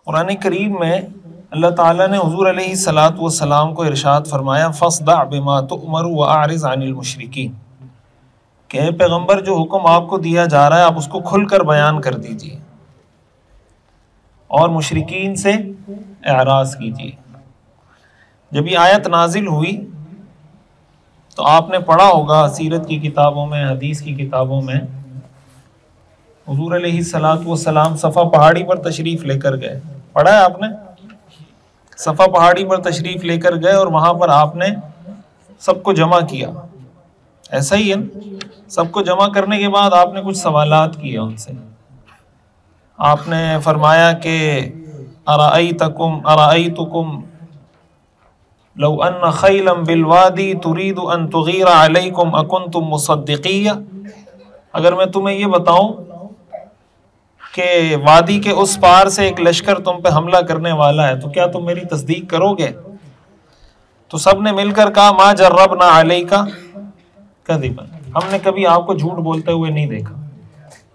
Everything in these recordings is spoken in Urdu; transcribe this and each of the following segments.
قرآن کریم میں اللہ تعالیٰ نے حضور علیہ الصلاۃ والسلام کو ارشاد فرمایا فاصدع بما تؤمر واعرض عن المشرکین، کہ اے پیغمبر جو حکم آپ کو دیا جا رہا ہے آپ اس کو کھل کر بیان کر دیجیے اور مشرکین سے اعراض کیجیے۔ جب یہ آیت نازل ہوئی تو آپ نے پڑھا ہوگا سیرت کی کتابوں میں، حدیث کی کتابوں میں، حضور علیہ الصلاۃ والسلام صفا پہاڑی پر تشریف لے کر گئے۔ پڑھا ہے آپ نے؟ صفا پہاڑی پر تشریف لے کر گئے اور وہاں پر آپ نے سب کو جمع کیا، ایسا ہی ہے نا؟ سب کو جمع کرنے کے بعد آپ نے کچھ سوالات کیے ان سے۔ آپ نے فرمایا کہ ارأیتکم لو ان خیلا بالوادی ترید ان تغیر علیکم اکنتم مصدقیہ، اگر میں تمہیں یہ بتاؤں کہ وادی کے اس پار سے ایک لشکر تم پہ حملہ کرنے والا ہے تو کیا تم میری تصدیق کرو گے؟ تو سب نے مل کر کہا ما جربنا علیک کذبا، ہم نے کبھی آپ کو جھوٹ بولتے ہوئے نہیں دیکھا۔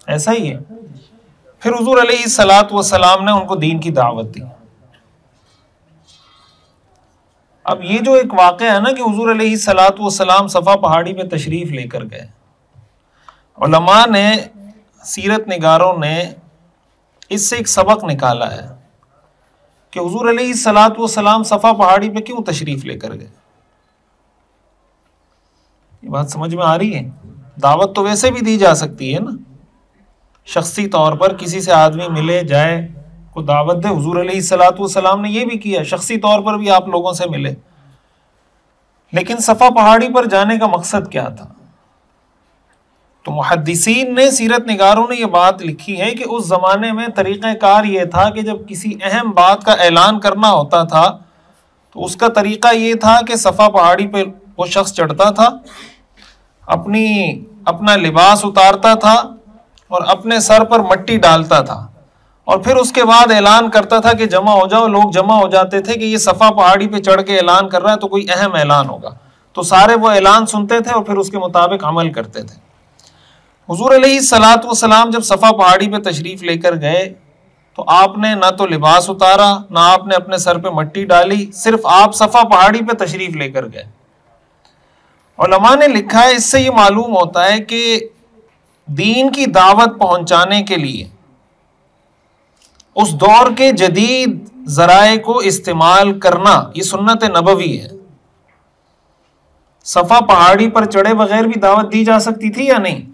ایسا ہی ہے۔ پھر حضور علیہ الصلاۃ والسلام نے ان کو دین کی دعوت دی۔ اب یہ جو ایک واقعہ ہے نا کہ حضور علیہ الصلاۃ والسلام صفا پہاڑی پہ تشریف لے کر گئے، علماء نے، سیرت نگاروں نے اس سے ایک سبق نکالا ہے کہ حضور علیہ الصلاۃ والسلام صفا پہاڑی پہ کیوں تشریف لے کر گئے۔ یہ بات سمجھ میں آ رہی ہے؟ دعوت تو ویسے بھی دی جا سکتی ہے نا، شخصی طور پر کسی سے آدمی ملے جائے کو دعوت دے۔ حضور علیہ الصلاۃ والسلام نے یہ بھی کیا، شخصی طور پر بھی آپ لوگوں سے ملے۔ لیکن صفا پہاڑی پر جانے کا مقصد کیا تھا؟ تو محدثین نے، سیرت نگاروں نے یہ بات لکھی ہے کہ اس زمانے میں طریقہ کار یہ تھا کہ جب کسی اہم بات کا اعلان کرنا ہوتا تھا تو اس کا طریقہ یہ تھا کہ صفا پہاڑی پہ وہ شخص چڑھتا تھا، اپنا لباس اتارتا تھا اور اپنے سر پر مٹی ڈالتا تھا، اور پھر اس کے بعد اعلان کرتا تھا کہ جمع ہو جاؤ۔ لوگ جمع ہو جاتے تھے کہ یہ صفا پہاڑی پہ چڑھ کے اعلان کر رہا ہے تو کوئی اہم اعلان ہوگا، تو سارے وہ اعلان سنتے تھے اور پھر اس کے مطابق عمل کرتے تھے۔ حضور علیہ الصلاۃ والسلام جب صفا پہاڑی پہ تشریف لے کر گئے تو آپ نے نہ تو لباس اتارا، نہ آپ نے اپنے سر پہ مٹی ڈالی، صرف آپ صفا پہاڑی پہ تشریف لے کر گئے۔ علماء نے لکھا ہے اس سے یہ معلوم ہوتا ہے کہ دین کی دعوت پہنچانے کے لیے اس دور کے جدید ذرائع کو استعمال کرنا یہ سنت نبوی ہے۔ صفا پہاڑی پر چڑھے بغیر بھی دعوت دی جا سکتی تھی یا نہیں؟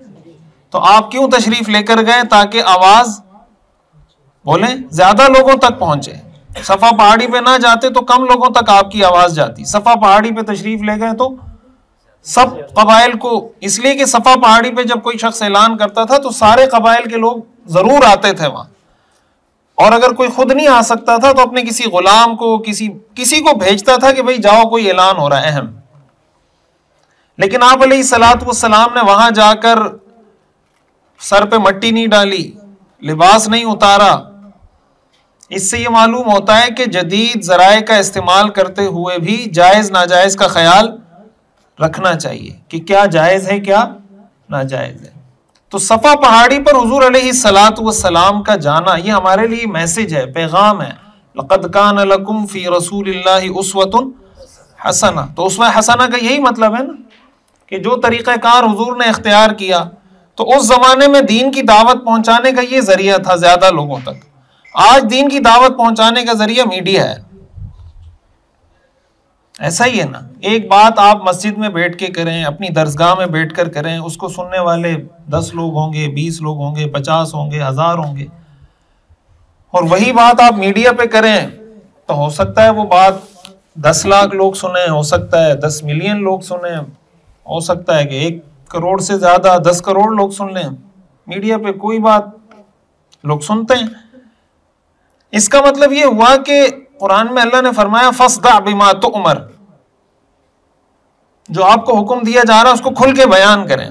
تو آپ کیوں تشریف لے کر گئے؟ تاکہ آواز بولیں زیادہ لوگوں تک پہنچے۔ صفا پہاڑی پہ نہ جاتے تو کم لوگوں تک آپ کی آواز جاتی، صفا پہاڑی پہ تشریف لے گئے تو سب قبائل کو، اس لیے کہ صفا پہاڑی پہ جب کوئی شخص اعلان کرتا تھا تو سارے قبائل کے لوگ ضرور آتے تھے وہاں، اور اگر کوئی خود نہیں آ سکتا تھا تو اپنے کسی غلام کو، کسی کو بھیجتا تھا کہ بھئی جاؤ کوئی اعلان ہو رہا ہے اہم۔ لیکن آپ علیہ الصلاۃ والسلام نے وہاں جا کر سر پہ مٹی نہیں ڈالی، لباس نہیں اتارا۔ اس سے یہ معلوم ہوتا ہے کہ جدید ذرائع کا استعمال کرتے ہوئے بھی جائز ناجائز کا خیال رکھنا چاہیے کہ کیا جائز ہے کیا ناجائز ہے۔ تو صفا پہاڑی پر حضور علیہ الصلاۃ والسلام کا جانا یہ ہمارے لیے میسج ہے، پیغام ہے۔ لقد کان لکم فی رسول اللہ اسوۃ حسنہ، تو اسوہ حسنہ کا یہی مطلب ہے نا کہ جو طریقہ کار حضور نے اختیار کیا، تو اس زمانے میں دین کی دعوت پہنچانے کا یہ ذریعہ تھا زیادہ لوگوں تک۔ آج دین کی دعوت پہنچانے کا ذریعہ میڈیا ہے، ایسا ہی ہے نا۔ ایک بات آپ مسجد میں بیٹھ کے کریں، اپنی درسگاہ میں بیٹھ کر کریں، اس کو سننے والے 10 لوگ ہوں گے، 20 لوگ ہوں گے، 50 ہوں گے، 1000 ہوں گے، اور وہی بات آپ میڈیا پہ کریں تو ہو سکتا ہے وہ بات 10 لاکھ لوگ سنیں، ہو سکتا ہے 10 ملین لوگ سنیں، ہو سکتا ہے کہ 1 کروڑ سے زیادہ 10 کروڑ لوگ سن لیں۔ میڈیا پہ کوئی بات لوگ سنتے ہیں۔ اس کا مطلب یہ ہوا کہ قرآن میں اللہ نے فرمایا فاصدع بما تؤمر، جو آپ کو حکم دیا جا رہا ہے اس کو کھل کے بیان کریں۔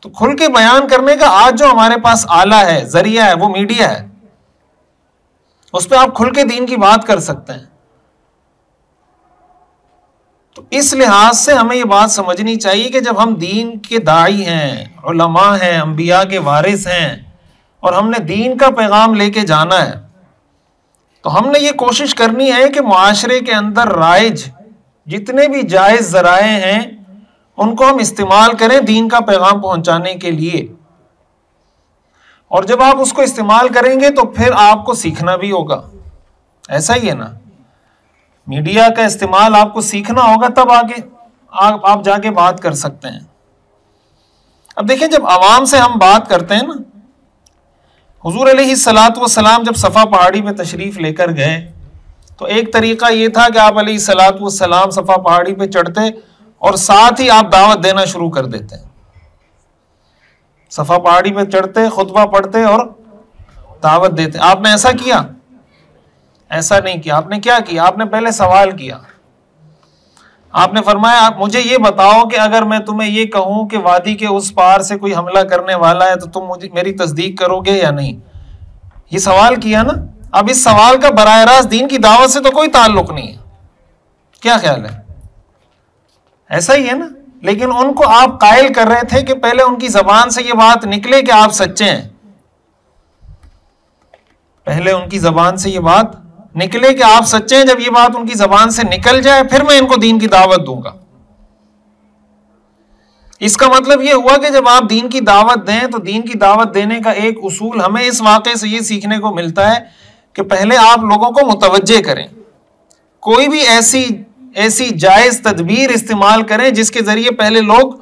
تو کھل کے بیان کرنے کا آج جو ہمارے پاس آلہ ہے، ذریعہ ہے، وہ میڈیا ہے، اس پہ آپ کھل کے دین کی بات کر سکتے ہیں۔ تو اس لحاظ سے ہمیں یہ بات سمجھنی چاہیے کہ جب ہم دین کے داعی ہیں، علماء ہیں، انبیاء کے وارث ہیں، اور ہم نے دین کا پیغام لے کے جانا ہے، تو تو ہم نے یہ کوشش کرنی ہے کہ معاشرے کے اندر رائج جتنے بھی جائز ذرائع ہیں ان کو ہم استعمال کریں دین کا پیغام پہنچانے کے لیے. اور جب آپ اس کو استعمال کریں گے تو پھر آپ کو سیکھنا بھی ہوگا. ایسا ہی ہے نا, میڈیا کا استعمال آپ کو سیکھنا ہوگا, تب آگے آپ جا کے بات کر سکتے ہیں. اب دیکھیں, جب عوام سے ہم بات کرتے ہیں نا, حضور علیہ الصلوۃ والسلام جب صفا پہاڑی پہ تشریف لے کر گئے تو ایک طریقہ یہ تھا کہ آپ علیہ الصلوۃ والسلام صفا پہاڑی پہ چڑھتے اور ساتھ ہی آپ دعوت دینا شروع کر دیتے. صفا پہاڑی پہ چڑھتے, خطبہ پڑھتے اور دعوت دیتے. آپ نے ایسا کیا؟ ایسا نہیں کیا. آپ نے کیا کیا؟ آپ نے پہلے سوال کیا. آپ نے فرمایا, آپ مجھے یہ بتاؤ کہ اگر میں تمہیں یہ کہوں کہ وادی کے اس پار سے کوئی حملہ کرنے والا ہے تو تم میری تصدیق کرو گے یا نہیں؟ یہ سوال کیا نا. اب اس سوال کا براہ راست دین کی دعوت سے تو کوئی تعلق نہیں ہے. کیا خیال ہے؟ ایسا ہی ہے نا. لیکن ان کو آپ قائل کر رہے تھے کہ پہلے ان کی زبان سے یہ بات نکلے کہ آپ سچے ہیں. پہلے ان کی زبان سے یہ بات نکلے کہ آپ سچے ہیں. جب یہ بات ان کی زبان سے نکل جائے پھر میں ان کو دین کی دعوت دوں گا. اس کا مطلب یہ ہوا کہ جب آپ دین کی دعوت دیں تو دین کی دعوت دینے کا ایک اصول ہمیں اس واقعے سے یہ سیکھنے کو ملتا ہے کہ پہلے آپ لوگوں کو متوجہ کریں. کوئی بھی ایسی جائز تدبیر استعمال کریں جس کے ذریعے پہلے لوگ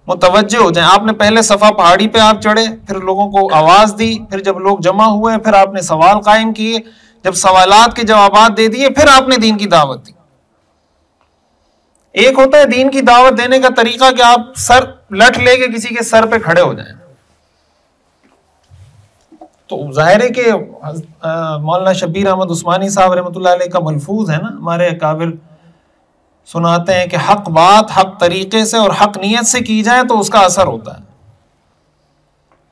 متوجہ ہو جائیں. آپ نے پہلے صفا پہاڑی پہ آپ چڑھے, پھر لوگوں کو آواز دی, پھر جب لوگ جمع ہوئے پھر آپ نے سوال قائم کیے, جب سوالات کے جوابات دے دیے پھر آپ نے دین کی دعوت دی. ایک ہوتا ہے دین کی دعوت دینے کا طریقہ کہ آپ سر لٹ لے کے کسی کے سر پہ کھڑے ہو جائیں. تو ظاہر ہے کہ مولانا شبیر احمد عثمانی صاحب رحمۃ اللہ علیہ کا ملفوظ ہے نا, ہمارے اکابر سناتے ہیں کہ حق بات حق طریقے سے اور حق نیت سے کی جائے تو اس کا اثر ہوتا ہے.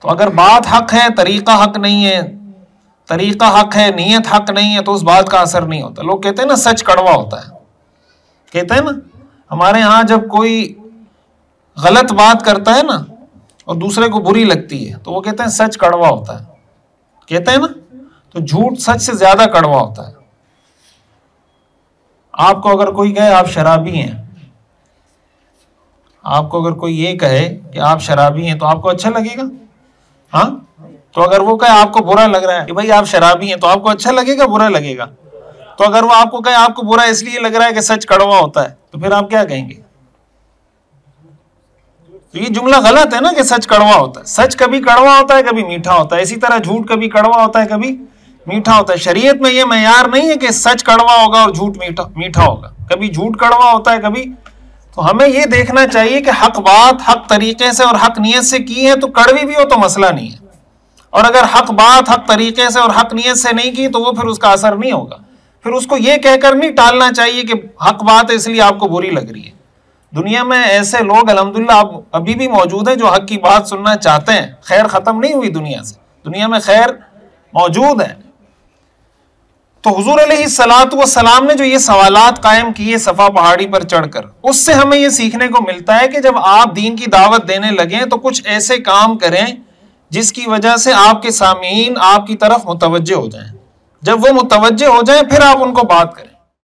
تو اگر بات حق ہے, طریقہ حق نہیں ہے, طریقہ حق ہے, نیت حق نہیں ہے, تو اس بات کا اثر نہیں ہوتا. لوگ کہتے ہیں نا سچ کڑوا ہوتا ہے. کہتے ہیں نا ہمارے ہاں جب کوئی غلط بات کرتا ہے نا اور دوسرے کو بری لگتی ہے تو وہ کہتے ہیں سچ کڑوا ہوتا ہے. کہتے ہیں نا, تو جھوٹ سچ سے زیادہ کڑوا ہوتا ہے. آپ کو اگر کوئی کہے آپ شرابی ہیں, آپ کو اگر کوئی یہ کہے کہ آپ شرابی ہیں تو آپ کو اچھا لگے گا؟ ہاں. تو اگر وہ کہے آپ کو برا لگ رہا ہے کہ بھائی آپ شرابی ہیں, تو آپ کو اچھا لگے گا برا لگے گا؟ تو اگر وہ آپ کو کہے آپ کو برا اس لیے لگ رہا ہے کہ سچ کڑوا ہوتا ہے, تو پھر آپ کیا کہیں گے؟ تو یہ جملہ غلط ہے نا کہ سچ کڑوا ہوتا ہے. سچ کبھی کڑوا ہوتا ہے کبھی میٹھا ہوتا ہے. اسی طرح جھوٹ کبھی کڑوا ہوتا ہے کبھی میٹھا ہوتا ہے. شریعت میں یہ معیار نہیں ہے کہ سچ کڑوا ہوگا اور جھوٹ میٹھا ہوگا. کبھی جھوٹ کڑوا ہوتا ہے کبھی. تو ہمیں یہ دیکھنا چاہیے کہ حق بات حق طریقے سے اور حق نیت سے کی ہے تو کڑوی بھی ہو تو مسئلہ نہیں ہے, اور اگر حق بات حق طریقے سے اور حق نیت سے نہیں کی تو وہ پھر اس کا اثر نہیں ہوگا. پھر اس کو یہ کہہ کر نہیں ٹالنا چاہیے کہ حق بات ہے اس لیے آپ کو بری لگ رہی ہے. دنیا میں ایسے لوگ الحمدللہ ابھی بھی موجود ہیں جو حق کی بات سننا چاہتے ہیں. خیر ختم نہیں ہوئی دنیا سے, دنیا میں خیر موجود ہے. تو حضور علیہ الصلوۃ والسلام نے جو یہ سوالات قائم کیے صفا پہاڑی پر چڑھ کر, اس سے ہمیں یہ سیکھنے کو ملتا ہے کہ جب آپ دین کی دعوت دینے لگیں تو کچھ ایسے کام کریں جس کی وجہ سے آپ کے سامعین آپ کی طرف متوجہ ہو جائیں. جب وہ متوجہ ہو جائیں پھر آپ ان کو بات کریں.